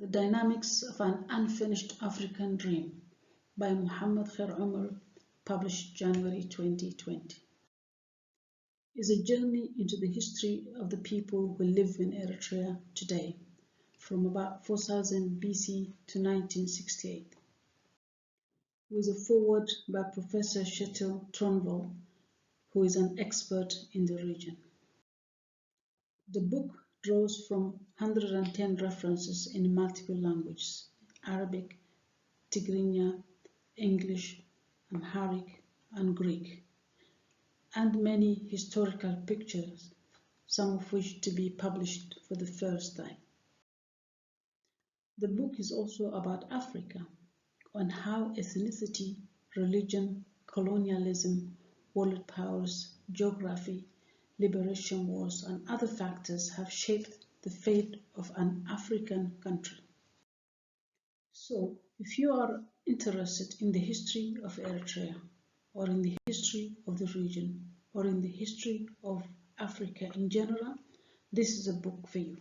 The Dynamics of an Unfinished African Dream by Mohamed Kheir, published January 2020. Is a journey into the history of the people who live in Eritrea today, from about 4000 BC to 1968. With a foreword by Professor Kjetil Tronvoll, who is an expert in the region. The book draws from 110 references in multiple languages: Arabic, Tigrinya, English, Amharic, and Greek, and many historical pictures, some of which to be published for the first time. The book is also about Africa, on how ethnicity, religion, colonialism, world powers, geography, liberation wars, and other factors have shaped the fate of an African country. So, if you are interested in the history of Eritrea, or in the history of the region, or in the history of Africa in general, this is a book for you.